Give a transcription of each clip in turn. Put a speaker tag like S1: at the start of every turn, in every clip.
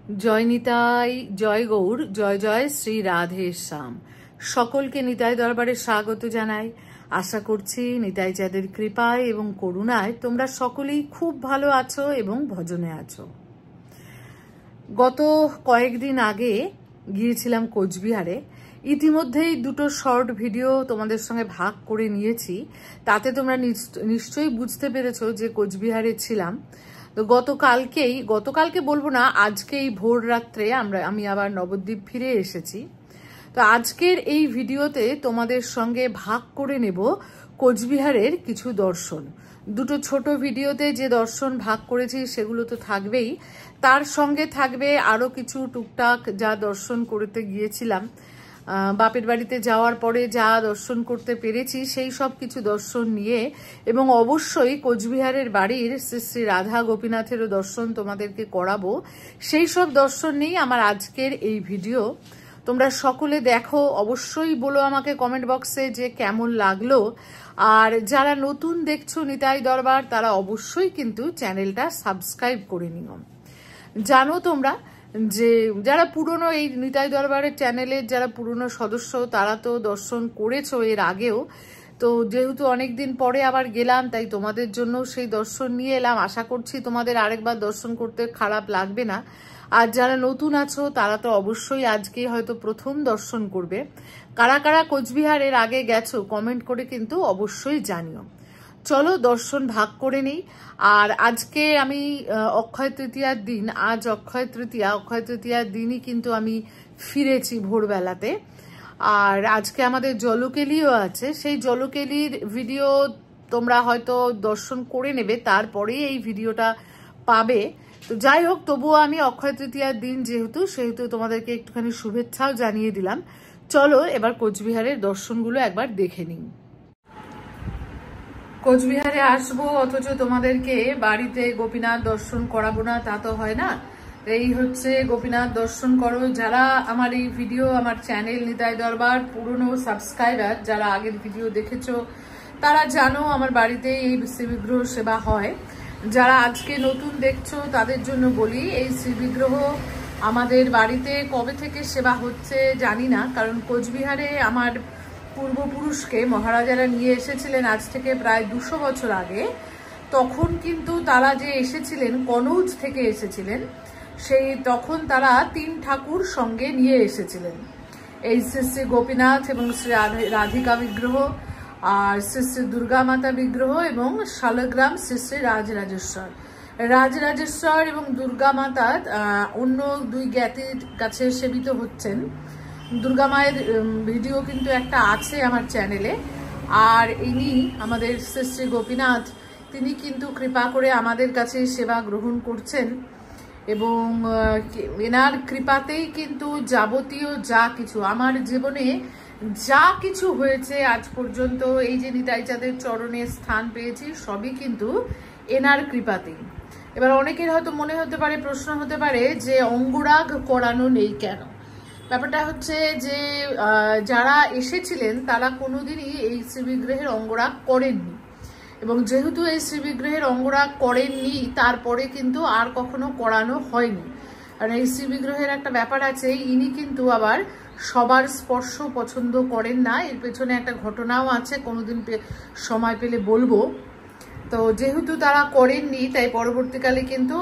S1: জয় নিতাই, জয় গৌর, জয় জয় শ্রী রাধে শ্যাম। সকলকে নিতাই দরবারে স্বাগত জানাই। আশা করছি নিতাই চাঁদের কৃপায় এবং করুণায় তোমরা সকলেই খুব ভালো আছো এবং ভজনে আছো। গত কয়েকদিন আগে গিয়েছিলাম কোচবিহারে। ইতিমধ্যেই দুটো শর্ট ভিডিও তোমাদের সঙ্গে ভাগ করে নিয়েছি। তাতে তোমরা নিশ্চয়ই বুঝতে পেরেছো যে কোচবিহারে ছিলাম। তো গতকালকে বলবো না, আজকেই ভোর রাত্রে আমি আবার নবদ্বীপ ফিরে এসেছি। তো আজকের এই ভিডিওতে তোমাদের সঙ্গে ভাগ করে নেব কোচবিহারের কিছু দর্শন। দুটো ছোট ভিডিওতে যে দর্শন ভাগ করেছি সেগুলো তো থাকবেই, তার সঙ্গে থাকবে আরো কিছু টুকটাক যা দর্শন করতে গিয়েছিলাম। বাপের বাড়িতে যাওয়ার পরে যা দর্শন করতে পেরেছি সেই সব কিছু দর্শন নিয়ে, এবং অবশ্যই কোচবিহারের বাড়ির শ্রী শ্রী রাধা গোপীনাথেরও দর্শন তোমাদেরকে করাবো। সেই সব দর্শন নিয়েই আমার আজকের এই ভিডিও। তোমরা সকলে দেখো, অবশ্যই বলো আমাকে কমেন্ট বক্সে যে কেমন লাগলো। আর যারা নতুন দেখছো নিতাই দরবার, তারা অবশ্যই কিন্তু চ্যানেলটা সাবস্ক্রাইব করে নিও। জানো তোমরা যে যারা পুরনো এই নিতাই দরবারের চ্যানেলের যারা পুরনো সদস্য, তারা তো দর্শন করেছো এর আগেও। তো যেহেতু অনেকদিন পরে আবার গেলাম, তাই তোমাদের জন্য সেই দর্শন নিয়ে এলাম। আশা করছি তোমাদের আরেকবার দর্শন করতে খারাপ লাগবে না। আর যারা নতুন আছো তারা তো অবশ্যই আজকেই হয়তো প্রথম দর্শন করবে। কারা কারা কোচবিহারের আগে গেছো কমেন্ট করে কিন্তু অবশ্যই জানিও। চলো দর্শন ভাগ করে নেই। আর আজকে আমি অক্ষয় তৃতীয়ার দিন, আজ অক্ষয় তৃতীয়ার দিনই কিন্তু আমি ফিরেছি ভোরবেলাতে। আর আজকে আমাদের জলকেলিও আছে, সেই জলকেলির ভিডিও তোমরা হয়তো দর্শন করে নেবে, তারপরেই এই ভিডিওটা পাবে। তো যাই হোক, তবুও আমি অক্ষয় তৃতীয়ার দিন সেহেতু তোমাদেরকে একটুখানি শুভেচ্ছাও জানিয়ে দিলাম। চলো এবার কোচবিহারের দর্শনগুলো একবার দেখে নিই। কোচবিহারে আসবো অথচ তোমাদেরকে বাড়িতে গোপীনাথ দর্শন করাবো না, তা তো হয় না। এই হচ্ছে গোপীনাথ দর্শন করো। যারা আমার এই ভিডিও, আমার চ্যানেল নিতাই দরবার পুরনো সাবস্ক্রাইবার, যারা আগের ভিডিও দেখেছো তারা জানো আমার বাড়িতে এই শ্রীবিগ্রহ সেবা হয়। যারা আজকে নতুন দেখছো তাদের জন্য বলি, এই শ্রীবিগ্রহ আমাদের বাড়িতে কবে থেকে সেবা হচ্ছে জানি না, কারণ কোচবিহারে আমার পূর্বপুরুষকে মহারাজারা নিয়ে এসেছিলেন আজ থেকে প্রায় 200 বছর আগে। তখন কিন্তু তারা যে এসেছিলেন, কনৌজ থেকে এসেছিলেন, তখন তারা 3 ঠাকুর সঙ্গে নিয়ে এসেছিলেন। এই শ্রী শ্রী গোপীনাথ এবং শ্রী রাধিকা বিগ্রহ, আর শ্রী শ্রী দুর্গা মাতা বিগ্রহ, এবং শালগ্রাম শ্রী শ্রী রাজরাজেশ্বর এবং দুর্গা মাতা অন্য 2 জ্ঞাতির কাছে সেবিত হচ্ছেন। দুর্গা মায়ের ভিডিও কিন্তু একটা আছে আমার চ্যানেলে। আর ইনি আমাদের শ্রী শ্রী গোপীনাথ, তিনি কিন্তু কৃপা করে আমাদের কাছে সেবা গ্রহণ করছেন, এবং এনার কৃপাতেই কিন্তু যাবতীয় যা কিছু আমার জীবনে যা কিছু হয়েছে আজ পর্যন্ত, এই যে নিতাই চাঁদের চরণে স্থান পেয়েছি, সবই কিন্তু এনার কৃপাতেই। এবার অনেকের হয়তো মনে হতে পারে, প্রশ্ন হতে পারে যে অঙ্গরাগ করানো নেই কেন। ব্যাপারটা হচ্ছে যে যারা এসেছিলেন তারা কোনোদিনই এই শ্রীবিগ্রহের অঙ্গরাগ করেননি, এবং যেহেতু এই শ্রীবিগ্রহের অঙ্গরাগ করেননি, তারপরে কিন্তু আর কখনো করানো হয়নি। আর এই শ্রীবিগ্রহের একটা ব্যাপার আছে, ইনি কিন্তু আবার সবার স্পর্শ পছন্দ করেন না। এর পেছনে একটা ঘটনাও আছে, কোনোদিন সময় পেলে বলবো। তো যেহেতু তারা করেননি, তাই পরবর্তীকালে কিন্তু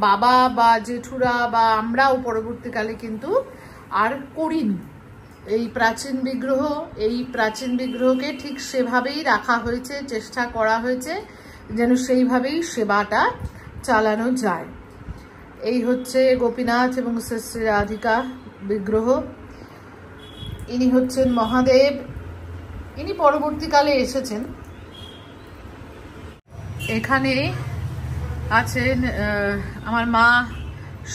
S1: বাবা বা জেঠুরা বা আমরাও পরবর্তীকালে কিন্তু আর করিনি। এই প্রাচীন বিগ্রহকে ঠিক সেভাবেই রাখা হয়েছে, চেষ্টা করা হয়েছে যেন সেইভাবেই সেবাটা চালানো যায়। এই হচ্ছে গোপীনাথ এবং শ্রী শ্রী রাধিকা বিগ্রহ। ইনি হচ্ছেন মহাদেব, ইনি পরবর্তীকালে এসেছেন। এখানে আছেন আমার মা,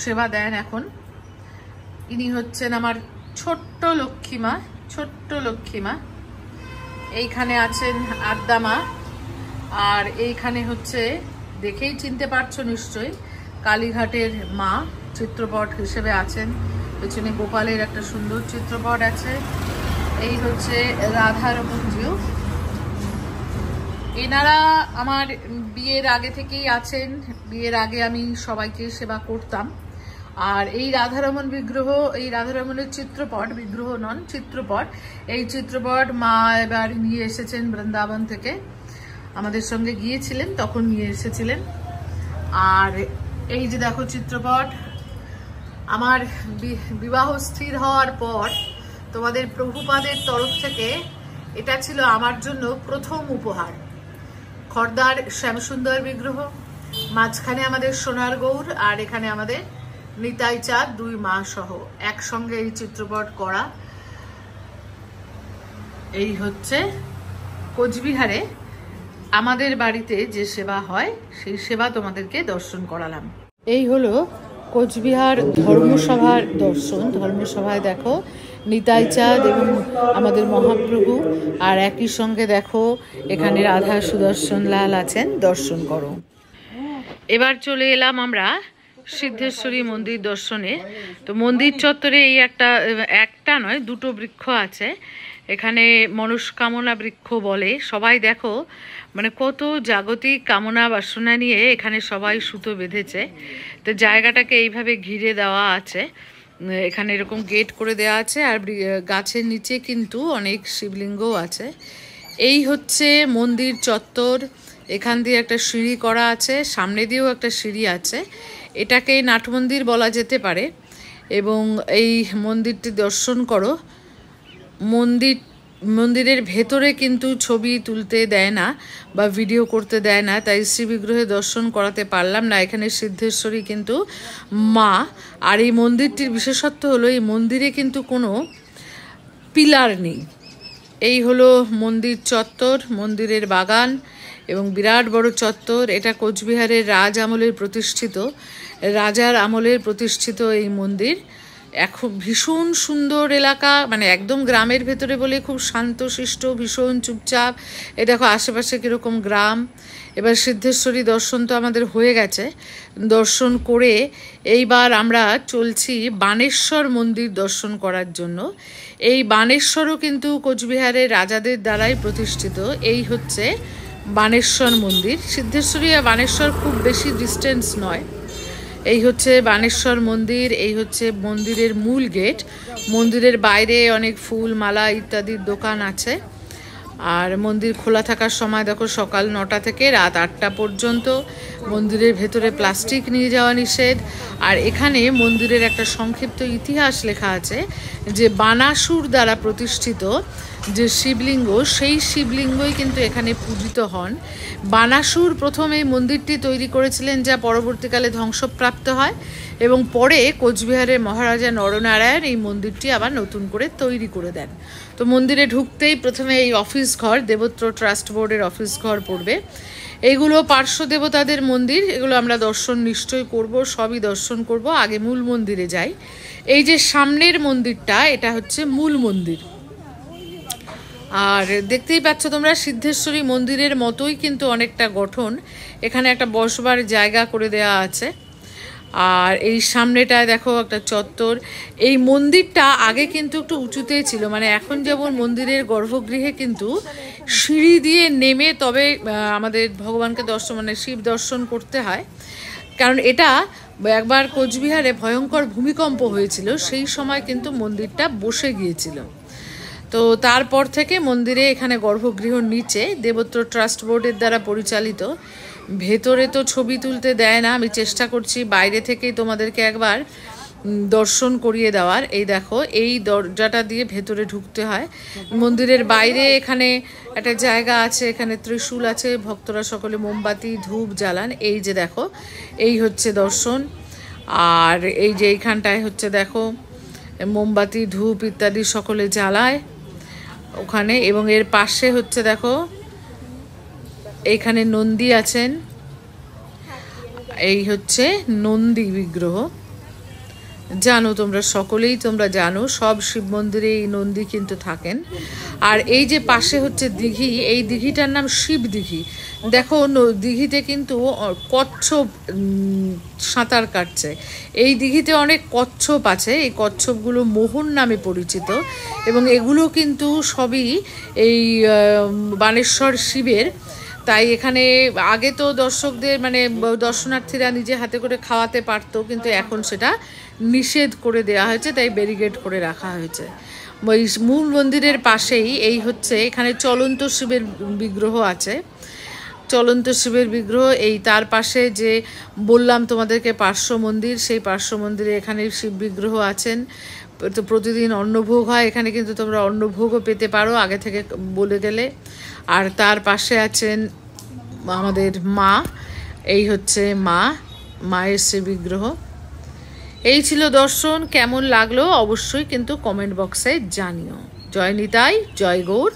S1: সেবা দেন এখন। ইনি হচ্ছেন আমার ছোট্ট লক্ষ্মীমা। এইখানে আছেন আদ্দামা, আর এইখানে হচ্ছে, দেখেই চিনতে পারছো নিশ্চয়ই, কালীঘাটের মা চিত্রপট হিসেবে আছেন। পেছনে গোপালের একটা সুন্দর চিত্রপট আছে। এই হচ্ছে রাধারমণজিও। এনারা আমার বিয়ের আগে থেকেই আছেন। বিয়ের আগে আমি সবাইকে সেবা করতাম। আর এই রাধারমণ বিগ্রহ, এই রাধারমণের চিত্রপট, বিগ্রহ নন চিত্রপট, এই চিত্রপট মা এবার নিয়ে এসেছেন বৃন্দাবন থেকে, আমাদের সঙ্গে গিয়েছিলেন তখন নিয়ে এসেছিলেন। আর এই যে দেখো চিত্রপট, আমার বিবাহ স্থির হওয়ার পর তোমাদের প্রভুপাদের তরফ থেকে এটা ছিল আমার জন্য প্রথম উপহার। খর্দার শ্যামসুন্দর বিগ্রহ, মাঝখানে আমাদের সোনার গৌর, আর এখানে আমাদের নিতাই চাঁদ দুই মা সহ একসঙ্গে এই চিত্রপট করা। এই হচ্ছে কোচবিহারে আমাদের বাড়িতে যে সেবা হয় সেই সেবা তোমাদেরকে দর্শন করালাম। এই হলো কোচবিহার ধর্মসভার দর্শন। ধর্মসভায় দেখো নিতাই চাঁদ এবং আমাদের মহাপ্রভু, আর একই সঙ্গে দেখো এখানে রাধা সুদর্শন লাল আছেন, দর্শন করো। এবার চলে এলাম আমরা সিদ্ধেশ্বরী মন্দির দর্শনে। তো মন্দির চত্বরে এই একটা নয় দুটো বৃক্ষ আছে, এখানে মনস্কামনা বৃক্ষ বলে। সবাই দেখো মানে কত জাগতিক কামনা বাসনা নিয়ে এখানে সবাই সুতো বেঁধেছে। তো জায়গাটাকে এইভাবে ঘিরে দেওয়া আছে, এখানে এরকম গেট করে দেওয়া আছে, আর গাছের নিচে কিন্তু অনেক শিবলিঙ্গও আছে। এই হচ্ছে মন্দির চত্বর, এখান দিয়ে একটা সিঁড়ি করা আছে, সামনে দিয়েও একটা সিঁড়ি আছে। এটাকে নাট মন্দির বলা যেতে পারে। এবং এই মন্দিরটি দর্শন করো। মন্দিরের ভেতরে কিন্তু ছবি তুলতে দেয় না বা ভিডিও করতে দেয় না, তাই শ্রী বিগ্রহে দর্শন করাতে পারলাম না। এখানে সিদ্ধেশ্বরী কিন্তু মা। আর এই মন্দিরটির বিশেষত্ব হলো এই মন্দিরে কিন্তু কোনো পিলার নেই। এই হলো মন্দির চত্বর, মন্দিরের বাগান এবং বিরাট বড় চত্বর। এটা কোচবিহারের রাজার আমলের প্রতিষ্ঠিত এই মন্দির। এখন ভীষণ সুন্দর এলাকা, মানে একদম গ্রামের ভেতরে বলে খুব শান্তশিষ্ট, ভীষণ চুপচাপ। এ দেখো আশেপাশে কীরকম গ্রাম। এবার সিদ্ধেশ্বরী দর্শন তো আমাদের হয়ে গেছে, দর্শন করে এইবার আমরা চলছি বানেশ্বর মন্দির দর্শন করার জন্য। এই বানেশ্বরও কিন্তু কোচবিহারের রাজাদের দ্বারাই প্রতিষ্ঠিত। এই হচ্ছে বানেশ্বর মন্দির। সিদ্ধেশ্বরী আর বানেশ্বর খুব বেশি ডিস্টেন্স নয়। এই হচ্ছে বানেশ্বর মন্দির, এই হচ্ছে মন্দিরের মূল গেট। মন্দিরের বাইরে অনেক ফুল মালা ইত্যাদির দোকান আছে। আর মন্দির খোলা থাকার সময় দেখো সকাল 9টা থেকে রাত 8টা পর্যন্ত। মন্দিরের ভেতরে প্লাস্টিক নিয়ে যাওয়া নিষেধ। আর এখানে মন্দিরের একটা সংক্ষিপ্ত ইতিহাস লেখা আছে যে বানাসুর দ্বারা প্রতিষ্ঠিত যে শিবলিঙ্গ, সেই শিবলিঙ্গই কিন্তু এখানে পূজিত হন। বানাসুর প্রথম এই মন্দিরটি তৈরি করেছিলেন, যা পরবর্তীকালে ধ্বংসপ্রাপ্ত হয়, এবং পরে কোচবিহারের মহারাজা নরনারায়ণ এই মন্দিরটি আবার নতুন করে তৈরি করে দেন। তো মন্দিরে ঢুকতেই প্রথমে এই অফিস ঘর, দেবত্র ট্রাস্ট বোর্ডের অফিস ঘর পড়বে। এইগুলো পার্শ্ব দেবতাদের মন্দির, এগুলো আমরা দর্শন নিশ্চয়ই করব, সবই দর্শন করব। আগে মূল মন্দিরে যাই। এই যে সামনের মন্দিরটা, এটা হচ্ছে মূল মন্দির। আর দেখতেই পাচ্ছ তোমরা সিদ্ধেশ্বরী মন্দিরের মতোই কিন্তু অনেকটা গঠন। এখানে একটা বসবার জায়গা করে দেওয়া আছে। আর এই সামনেটায় দেখো একটা চত্বর। এই মন্দিরটা আগে কিন্তু একটু উঁচুতেই ছিল, মানে এখন যেমন মন্দিরের গর্ভগৃহে কিন্তু সিঁড়ি দিয়ে নেমে তবে আমাদের ভগবানকে দর্শন, মানে শিব দর্শন করতে হয়। কারণ এটা একবার কোচবিহারে ভয়ঙ্কর ভূমিকম্প হয়েছিল, সেই সময় কিন্তু মন্দিরটা বসে গিয়েছিল। তো তারপর থেকে মন্দিরে এখানে গর্ভগৃহ নিচে দেবত্র ট্রাস্ট বোর্ডের দ্বারা পরিচালিত। ভেতরে তো ছবি তুলতে দেয় না, আমি চেষ্টা করছি বাইরে থেকেই তোমাদেরকে একবার দর্শন করিয়ে দেওয়ার। এই দেখো এই দরজাটা দিয়ে ভেতরে ঢুকতে হয়। মন্দিরের বাইরে এখানে একটা জায়গা আছে, এখানে ত্রিশূল আছে, ভক্তরা সকলে মোমবাতি ধূপ জ্বালান। এই যে দেখো এই হচ্ছে দর্শন। আর এই যে এইখানটায় হচ্ছে দেখো মোমবাতি ধূপ ইত্যাদি সকলে জ্বালায় ওখানে। এবং এর পাশে হচ্ছে দেখো এইখানে নন্দী আছেন, এই হচ্ছে নন্দী বিগ্রহ। জানো তোমরা সকলেই জানো সব শিব মন্দিরে এই নন্দী কিন্তু থাকেন। আর এই যে পাশে হচ্ছে দিঘি, এই দিঘিটার নাম শিব দিঘি। দেখো দিঘিতে কিন্তু কচ্ছপ সাঁতার কাটছে। এই দিঘিতে অনেক কচ্ছপ আছে, এই কচ্ছপগুলো মোহন নামে পরিচিত, এবং এগুলো কিন্তু সবই এই বানেশ্বর শিবের। তাই এখানে আগে তো দর্শকদের মানে দর্শনার্থীরা নিজে হাতে করে খাওয়াতে পারতো, কিন্তু এখন সেটা নিষেধ করে দেওয়া হয়েছে, তাই ব্যারিকেড করে রাখা হয়েছে। ওই মূল মন্দিরের পাশেই এই হচ্ছে, এখানে চলন্ত শিবের বিগ্রহ আছে, চলন্ত শিবের বিগ্রহ। এই তার পাশে যে বললাম তোমাদেরকে পার্শ্ব মন্দির, সেই পার্শ্ব মন্দিরে এখানে শিব বিগ্রহ আছেন। তো প্রতিদিন অন্নভোগ হয় এখানে, কিন্তু তোমরা অন্নভোগও পেতে পারো আগে থেকে বলে গেলে। আর তার পাশে আছেন আমাদের মা, এই হচ্ছে মায়ের শ্রী বিগ্রহ। এই ছিল দর্শন। কেমন লাগলো অবশ্যই কিন্তু কমেন্ট বক্সে জানিও। জয় নিতাই, জয় গৌর।